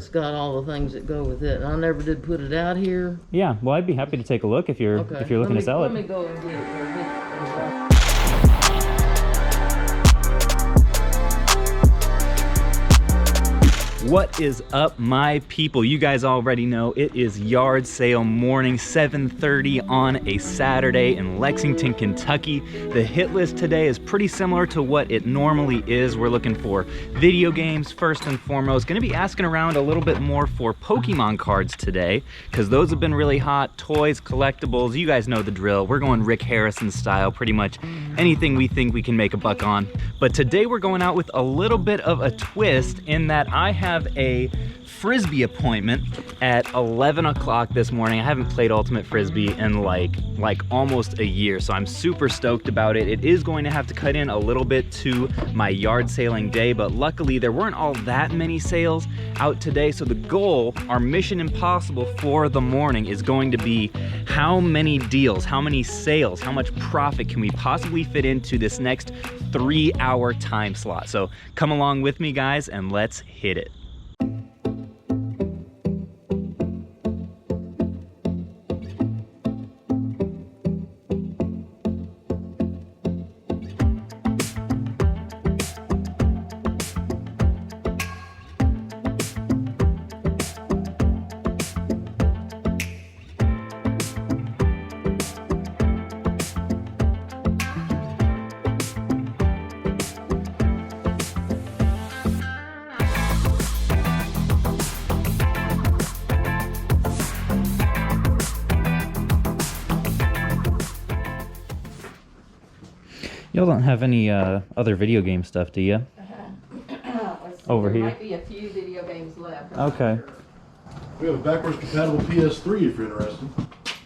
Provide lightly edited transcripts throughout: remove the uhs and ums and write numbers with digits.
It's got all the things that go with it. And I never did put it out here. Yeah, well, I'd be happy to take a look if you're looking to sell it. Let me go and get it. What is up, my people? You guys already know it is yard sale morning, 7:30 on a Saturday in Lexington, Kentucky. The hit list today is pretty similar to what it normally is. We're looking for video games first and foremost. Going to be asking around a little bit more for Pokemon cards today because those have been really hot. Toys, collectibles, you guys know the drill. We're going Rick Harrison style, pretty much anything we think we can make a buck on. But today we're going out with a little bit of a twist in that I have a Frisbee appointment at 11 o'clock this morning. I haven't played Ultimate Frisbee in like almost a year, so I'm super stoked about it. It is going to have to cut in a little bit to my yard sailing day, but luckily there weren't all that many sales out today. So the goal, our mission impossible for the morning, is going to be how many deals, how many sales, how much profit can we possibly fit into this next 3-hour time slot. So come along with me, guys, and let's hit it. Y'all don't have any other video game stuff, do you? Over here. There might be a few video games left. Okay. We have a backwards compatible PS3 if you're interested.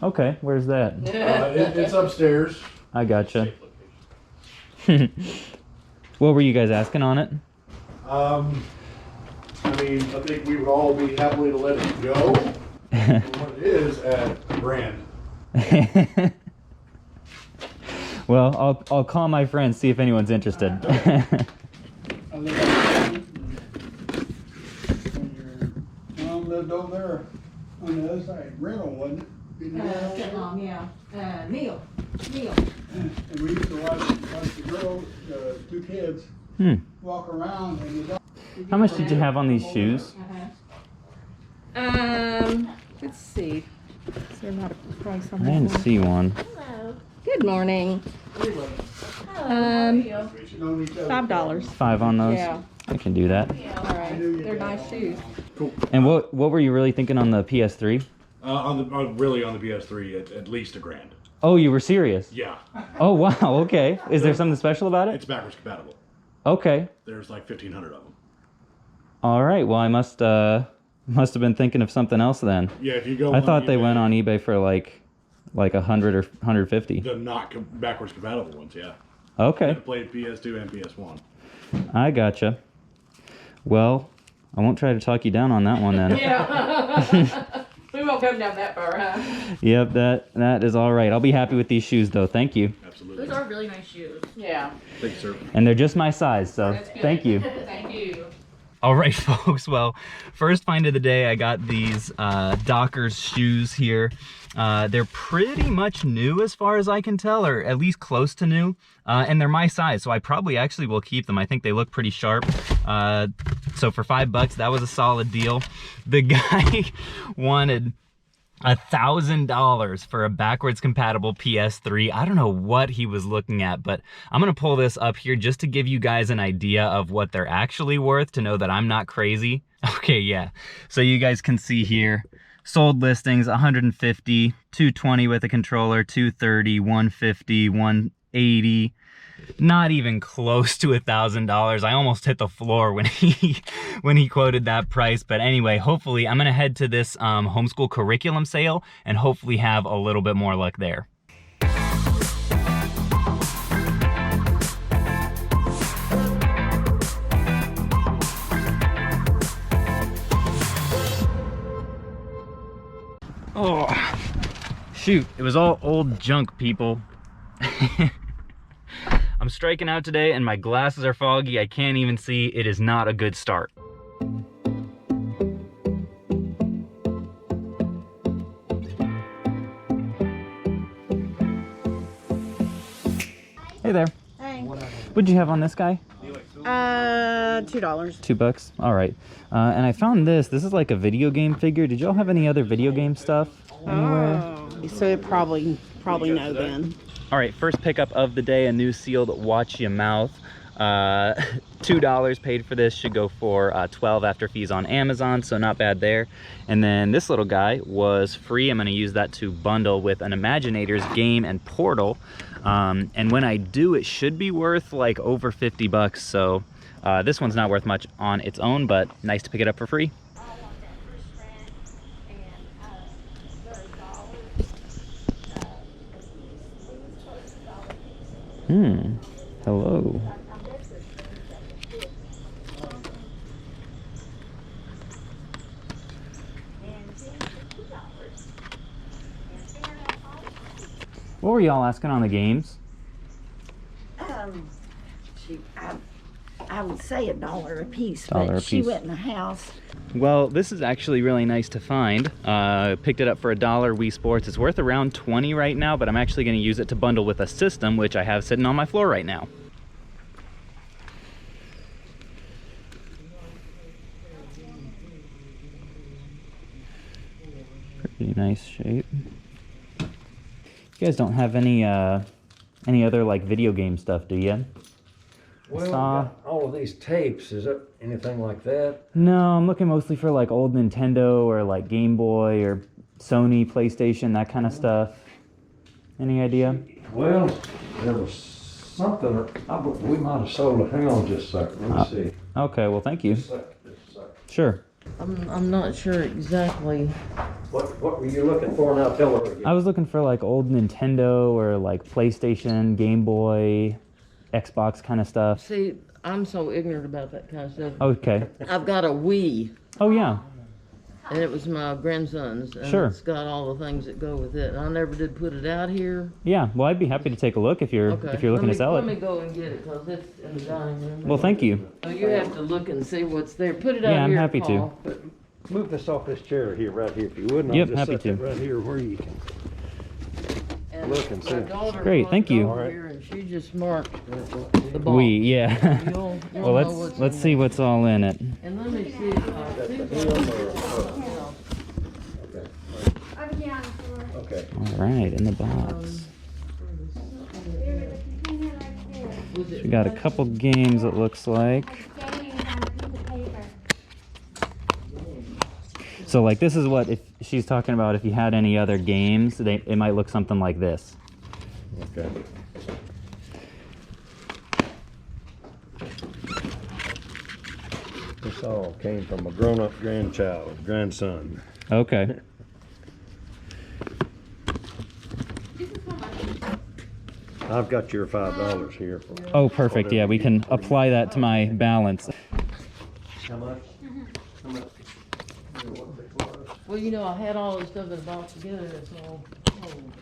Okay, where's that? It's upstairs. I gotcha. What were you guys asking on it? I mean, I think we would all be happily to let it go. What it is at $1,000. Well, I'll call my friends, see if anyone's interested. Mom lived over there on the other side, rental, wasn't it? Mom, yeah. Neil. And we used to watch the girls, two kids, walk around and the dog. How much did you have on these shoes? Let's see. Is there not a price on I that didn't one? see one. Good morning. Known each other. $5. 5 on those? Yeah. I can do that. All right. They're nice shoes. Cool. And what were you really thinking on the PS3? Really on the PS3, at least $1,000. Oh, you were serious? Yeah. Oh, wow, okay. Is there something special about it? It's backwards compatible. Okay. There's like 1,500 of them. All right, well, I must have been thinking of something else then. Yeah, if you go I on thought they eBay, went on eBay for like 100 or 150. the not backwards compatible ones, yeah. Okay, I played PS2 and PS1. I gotcha. Well, I won't try to talk you down on that one then. Yeah. We won't go down that far, huh? Yep, that is all right. I'll be happy with these shoes though. Thank you. Absolutely. Those are really nice shoes. Yeah. Thank you, sir. And they're just my size, so That's good. thank you. Thank you. All right, folks. Well, first find of the day, I got these Dockers shoes here. They're pretty much new as far as I can tell, or at least close to new. And they're my size, so I probably actually will keep them. I think they look pretty sharp. So for $5, that was a solid deal. The guy wanted $1,000 for a backwards compatible PS3. I don't know what he was looking at, but I'm gonna pull this up here just to give you guys an idea of what they're actually worth, to know that I'm not crazy. Okay, yeah. So you guys can see here, sold listings, 150, 220 with a controller, 230, 150, 180. Not even close to $1,000. I almost hit the floor when he quoted that price. But anyway, hopefully I'm gonna head to this homeschool curriculum sale and hopefully have a little bit more luck there. Oh, shoot, it was all old junk, people. I'm striking out today and my glasses are foggy. I can't even see. It is not a good start. Hey there. Hey. What'd you have on this guy? $2. $2. All right. And I found this. This is like a video game figure. Did y'all have any other video game stuff anywhere? Oh, so it probably no then. All right, first pickup of the day, a new sealed Watch Ya Mouth. $2 paid for this, should go for $12 after fees on Amazon, so not bad there. And then this little guy was free. I'm going to use that to bundle with an Imaginators game and Portal. And when I do, it should be worth like over 50 bucks. So this one's not worth much on its own, but nice to pick it up for free. Hello. What were y'all asking on the games? I would say $1 a piece, $1 but a she piece. went in the house. Well, this is actually really nice to find. Picked it up for $1 Wii Sports. It's worth around 20 right now, but I'm actually going to use it to bundle with a system, which I have sitting on my floor right now. Pretty nice shape. You guys don't have any other like video game stuff, do you? Well, we got all of these tapes. Is it anything like that? No, I'm looking mostly for like old Nintendo or like Game Boy or Sony, PlayStation, that kind of stuff. Any idea? Well, there was something. We might have sold it. Hang on just a second. Let me see. Okay, well, thank you. Just a second. Sure. I'm not sure exactly. What were you looking for now? Tell her again. I was looking for like old Nintendo or like PlayStation, Game Boy, Xbox kind of stuff. See, I'm so ignorant about that kind of stuff. Okay. I've got a Wii, Oh yeah. and it was my grandson's, and Sure. it's got all the things that go with it. And I never did put it out here. Yeah. Well, I'd be happy to take a look if you're looking to sell Let me it. go and get it, because it's in the dining room. Well, thank you. So you have to look and see what's there. Put it out Yeah, I'm here, happy to. Paul. Move this off this chair here, right here, if you would. And Yep, I'll just happy set to. it right here where you can. And Look and see. my daughter Great, thank you. over here, and she just marked the ball. Yeah. You'll Well, know what's let's in see there. what's all in it. And let me see. Okay. All right, in the box. We got a couple games, it looks like. So like this is what, if she's talking about, if you had any other games, it might look something like this. Okay. This all came from a grown-up grandson. Okay. I've got your $5 here. For Oh, perfect. Yeah, we can apply that to my balance. How much? Well, you know, I had all this stuff in a box together, it's all cold.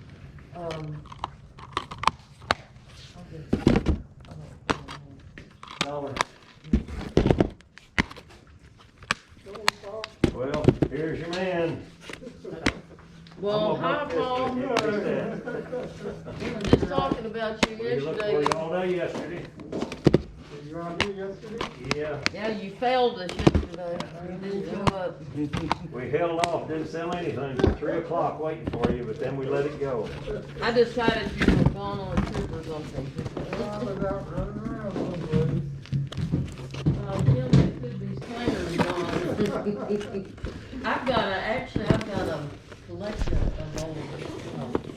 Well, here's your man. Well, hi, Paul. I'm just talking about you We looked for you yesterday. all day yesterday. You around here yesterday? Yeah. Yeah, you failed us yesterday. You didn't show up. We held off, didn't sell anything till 3 o'clock waiting for you, but then we let it go. I decided you were gone on a trip or something. I was out running around someplace. Kim, it could be Slanger's gone. I've got a collection of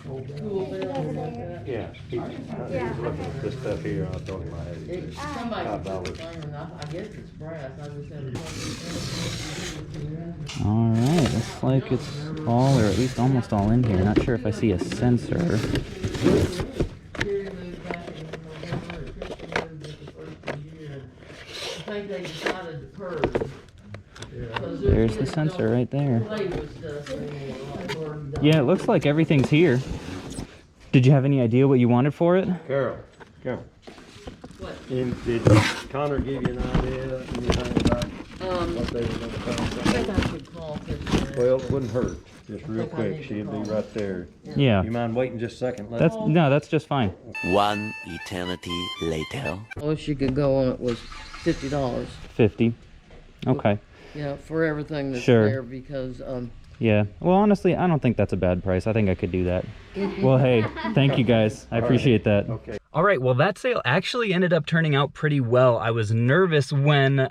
old tool bells and like that. Yeah, he was looking at this stuff here, I told him I had it. Somebody $5. put the Slanger, and I guess it's brass, I just haven't. All right, looks like it's all, or at least almost all in here. Not sure if I see a sensor. Gary moved back in November, and Christian moved at the first of the year. I think they decided to purge. There's the sensor right there. Play with stuff anymore, like Barbie dolls. Yeah, it looks like everything's here. Did you have any idea what you wanted for it? Carol. What? Did Connor give you an idea, anything about what they were gonna I find? think I should call Christian Well, it wouldn't hurt. Just real think I quick, need to she'll call be her. right there. Yeah. You mind waiting just a second? Let- That's just fine. One eternity later. Lowest you could go on it was $50. 50. Okay. Yeah, for everything that's Sure. there because Yeah. Well, honestly, I don't think that's a bad price. I think I could do that. Well, hey, thank you guys. I appreciate that. Okay. All right, well, that sale actually ended up turning out pretty well. I was nervous when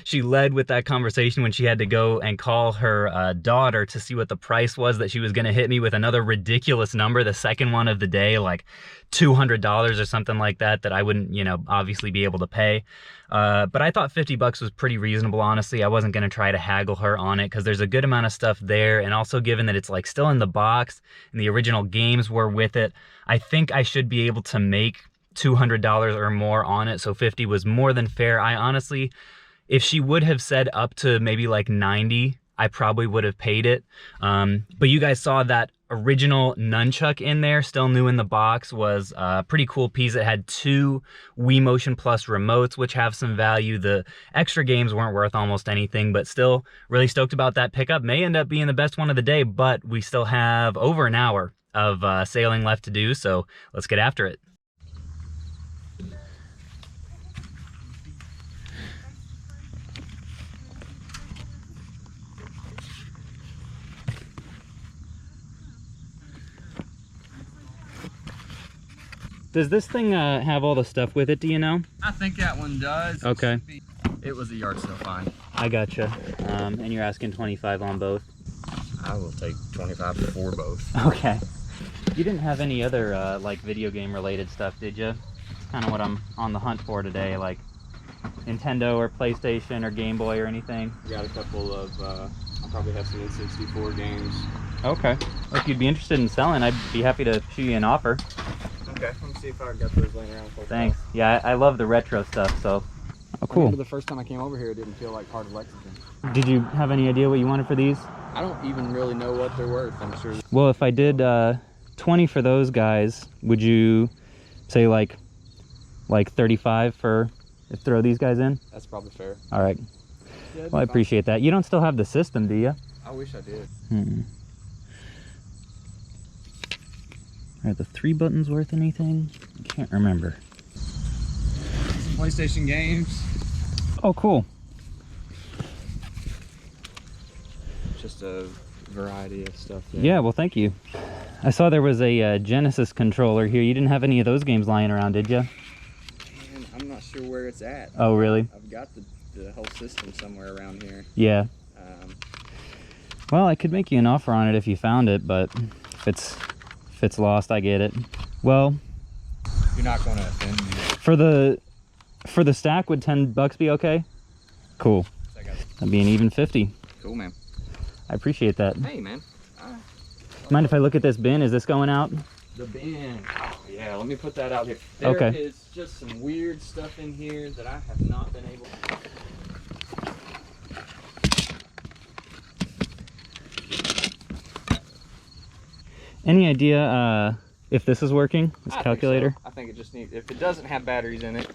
she led with that conversation when she had to go and call her daughter to see what the price was, that she was gonna hit me with another ridiculous number, the second one of the day, like $200 or something like that, that I wouldn't, you know, obviously be able to pay. But I thought 50 bucks was pretty reasonable, honestly. I wasn't gonna try to haggle her on it because there's a good amount of stuff there. And also given that it's like still in the box and the original games were with it, I think I should be able to make $200 or more on it. So 50 was more than fair. I honestly, if she would have said up to maybe like 90, I probably would have paid it. But you guys saw that original nunchuck in there, still new in the box, was a pretty cool piece. It had 2 Wii Motion Plus remotes, which have some value. The extra games weren't worth almost anything, but still really stoked about that pickup. May end up being the best one of the day, but we still have over an hour of sailing left to do, so let's get after it. Does this thing have all the stuff with it, do you know? I think that one does. Okay. It was a yard sale fine. I gotcha. And you're asking 25 on both? I will take 25 for both. Okay. You didn't have any other like video game related stuff, did you? It's kind of what I'm on the hunt for today, like Nintendo or PlayStation or Game Boy or anything. We got a couple of, I'll probably have some N64 games. Okay. If you'd be interested in selling, I'd be happy to shoot you an offer. Okay, let me see if I got those laying around. Thanks. Yeah, I love the retro stuff, so. Oh, I cool. remember the first time I came over here, it didn't feel like part of Lexington. Did you have any idea what you wanted for these? I don't even really know what they're worth, I'm sure. Well, if I did 20 for those guys, would you say like 35 for throw these guys in? That's probably fair. All right. Yeah, Well, I appreciate that. You don't still have the system, do you? I wish I did. Are the 3 buttons worth anything? I can't remember. Some PlayStation games. Oh, cool. Just a variety of stuff there. Yeah, well, thank you. I saw there was a Genesis controller here. You didn't have any of those games lying around, did you? Man, I'm not sure where it's at. Oh, really? I've got the whole system somewhere around here. Yeah. Well, I could make you an offer on it if you found it, but if it's lost, I get it. Well, You're not going to offend me. for the stack, would 10 bucks be okay? Cool. That'd be an even 50. Cool, man. I appreciate that. Hey, man. Mind if I look at this bin? Is this going out? The bin. Oh, yeah, let me put that out here. Okay. There is just some weird stuff in here that I have not been able to... Any idea if this is working? This I calculator? think so. I think it just needs... If it doesn't have batteries in it,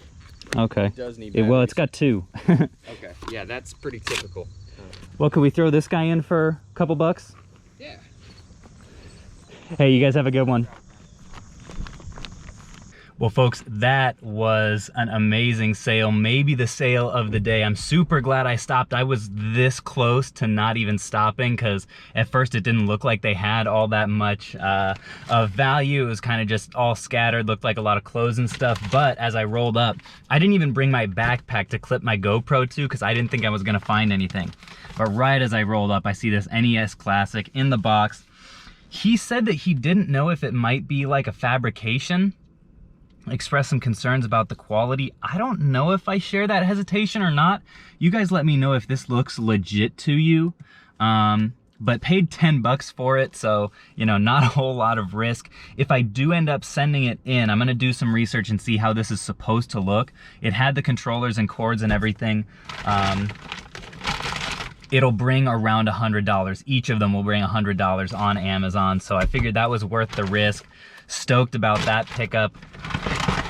Okay. it does need batteries. Well, it's got 2. Okay, yeah, that's pretty typical. Well, could we throw this guy in for a couple bucks? Yeah. Hey, you guys have a good one. Well, folks, that was an amazing sale. Maybe the sale of the day. I'm super glad I stopped. I was this close to not even stopping because at first it didn't look like they had all that much of value. It was kind of just all scattered, looked like a lot of clothes and stuff. But as I rolled up, I didn't even bring my backpack to clip my GoPro to because I didn't think I was gonna find anything. But right as I rolled up, I see this NES Classic in the box. He said that he didn't know if it might be like a fabrication. Expressed some concerns about the quality. I don't know if I share that hesitation or not. You guys let me know if this looks legit to you. But paid 10 bucks for it, so, you know, not a whole lot of risk. If I do end up sending it in, I'm gonna do some research and see how this is supposed to look. It had the controllers and cords and everything. It'll bring around $100. Each of them will bring $100 on Amazon, so I figured that was worth the risk. Stoked about that pickup.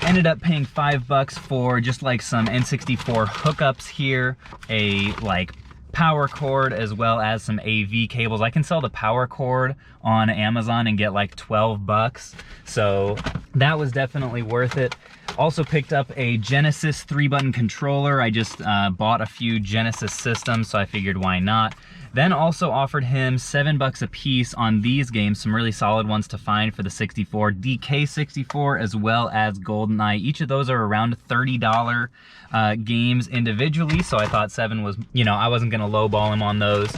Ended up paying 5 bucks for just like some N64 hookups here, a like power cord as well as some AV cables. I can sell the power cord on Amazon and get like 12 bucks. So that was definitely worth it. Also picked up a Genesis 3-button controller. I just bought a few Genesis systems, so I figured why not. Then also offered him $7 a piece on these games, some really solid ones to find for the 64, DK64 as well as GoldenEye. Each of those are around $30 games individually, so I thought 7 was, you know, I wasn't gonna lowball him on those.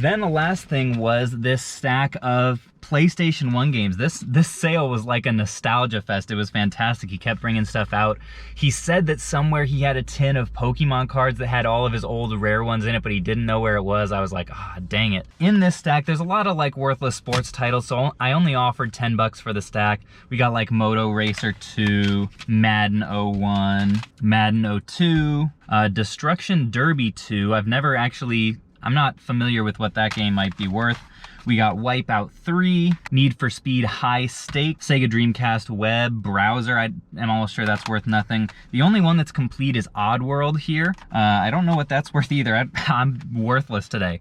Then the last thing was this stack of PlayStation 1 games. This sale was like a nostalgia fest. It was fantastic. He kept bringing stuff out. He said that somewhere he had a tin of Pokemon cards that had all of his old rare ones in it, but he didn't know where it was. I was like, ah, dang it. In this stack, there's a lot of like worthless sports titles, so I only offered 10 bucks for the stack. We got like Moto Racer 2, Madden 01, Madden 02, Destruction Derby 2. I'm not familiar with what that game might be worth. We got Wipeout 3, Need for Speed High Stakes, Sega Dreamcast web browser. I am almost sure that's worth nothing. The only one that's complete is Oddworld here. I don't know what that's worth either. I'm worthless today.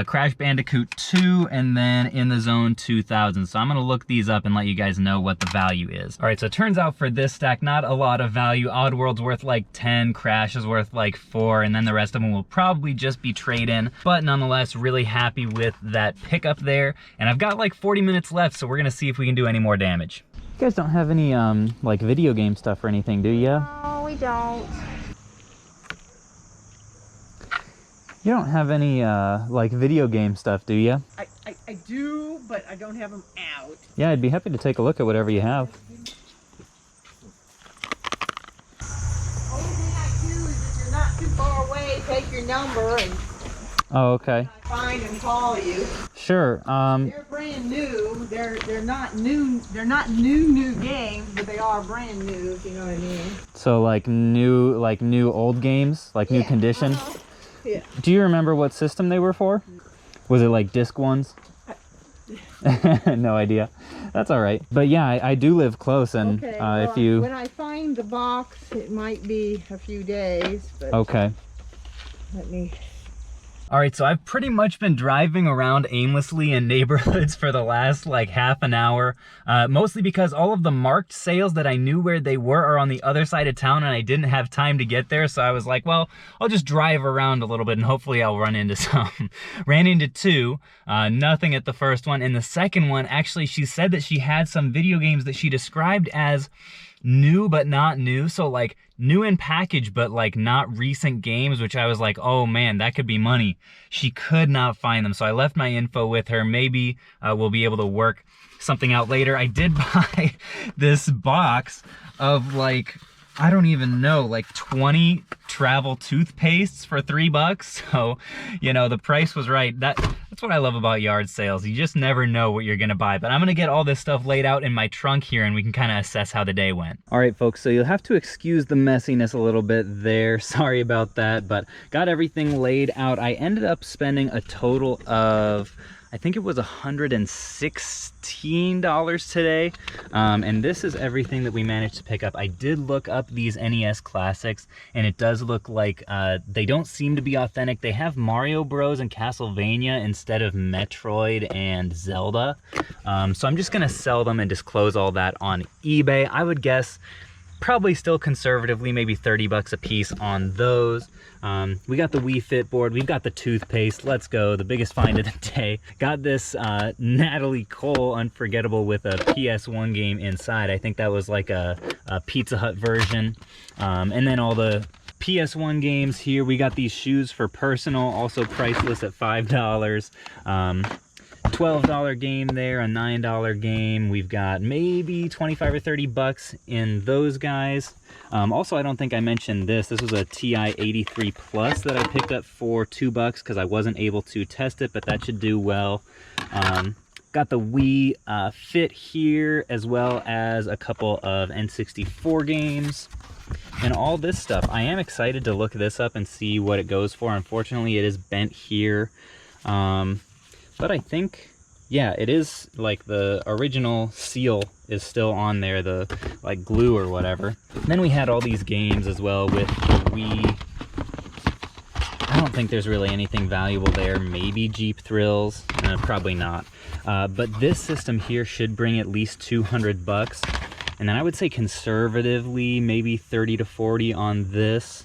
Crash Bandicoot 2, and then In the Zone 2000. So I'm gonna look these up and let you guys know what the value is. All right, so it turns out for this stack, not a lot of value. Oddworld's worth like 10, Crash is worth like 4, and then the rest of them will probably just be trade-in. But nonetheless, really happy with that pickup there, and I've got like 40 minutes left, so we're gonna see if we can do any more damage. You guys don't have any like video game stuff or anything, do ya? No, we don't. You don't have any like video game stuff, do ya? I do, but I don't have them out. Yeah, I'd be happy to take a look at whatever you have. Only thing I do is if you're not too far away, take your number and Oh, okay. find and call you. Sure. They're brand new. They're not new. They're not new games, but they are brand new. If you know what I mean. So like new old games, like new Yeah, condition. Yeah. Do you remember what system they were for? Was it like disc ones? No idea. That's all right. But yeah, I do live close, and Okay. Well, if you when I find the box, it might be a few days. But okay. let me. All right, so I've pretty much been driving around aimlessly in neighborhoods for the last like half an hour, mostly because all of the marked sales that I knew where they were are on the other side of town, and I didn't have time to get there. So I was like, well, I'll just drive around a little bit and hopefully I'll run into some. Ran into 2, nothing at the first one. And the second one, actually, she said that she had some video games that she described as new but not new, so like new in package but like not recent games, which I was like, oh man, that could be money. She could not find them, so I left my info with her. Maybe we'll be able to work something out later. I did buy this box of like, I don't even know, like 20 travel toothpastes for $3. So, you know, the price was right. That's what I love about yard sales. You just never know what you're gonna buy. But I'm gonna get all this stuff laid out in my trunk here, and we can kind of assess how the day went. All right, folks, so you'll have to excuse the messiness a little bit there. Sorry about that, but got everything laid out. I ended up spending a total of, I think it was $116 today. And this is everything that we managed to pick up. I did look up these NES classics, and it does look like they don't seem to be authentic. They have Mario Bros. And Castlevania instead of Metroid and Zelda. So I'm just gonna sell them and disclose all that on eBay. I would guess probably still conservatively, maybe 30 bucks a piece on those. We got the Wii Fit board, we've got the toothpaste, let's go, the biggest find of the day. Got this Natalie Cole Unforgettable with a PS1 game inside. I think that was like a Pizza Hut version. And then all the PS1 games here. We got these shoes for personal, also priceless at $5. $12 game there, a $9 game. We've got maybe 25 or 30 bucks in those guys. Also, I don't think I mentioned this. This was a TI-83 Plus that I picked up for $2 because I wasn't able to test it, but that should do well. Got the Wii Fit here, as well as a couple of N64 games. And all this stuff. I am excited to look this up and see what it goes for. Unfortunately, it is bent here. But I think, yeah, it is like the original seal is still on there, the like glue or whatever. And then we had all these games as well with the Wii. I don't think there's really anything valuable there. Maybe Jeep thrills, probably not. But this system here should bring at least 200 bucks. And then I would say conservatively, maybe 30 to 40 on this,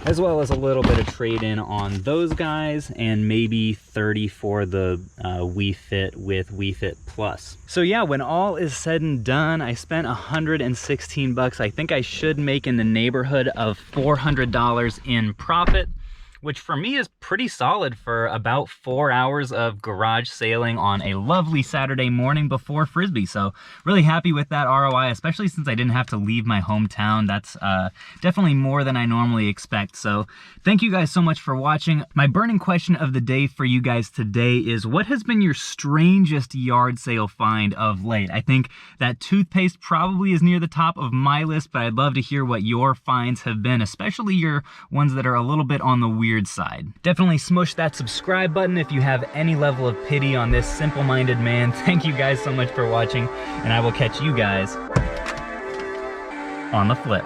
as well as a little bit of trade-in on those guys, and maybe 30 for the Wii Fit with Wii Fit Plus. So yeah, when all is said and done, I spent 116 bucks. I think I should make in the neighborhood of $400 in profit, which for me is pretty solid for about 4 hours of garage sailing on a lovely Saturday morning before Frisbee. So really happy with that ROI, especially since I didn't have to leave my hometown. That's definitely more than I normally expect. So thank you guys so much for watching. My burning question of the day for you guys today is, what has been your strangest yard sale find of late? I think that toothpaste probably is near the top of my list, but I'd love to hear what your finds have been, especially your ones that are a little bit on the weird side. Definitely smush that subscribe button if you have any level of pity on this simple-minded man. Thank you guys so much for watching, and I will catch you guys on the flip.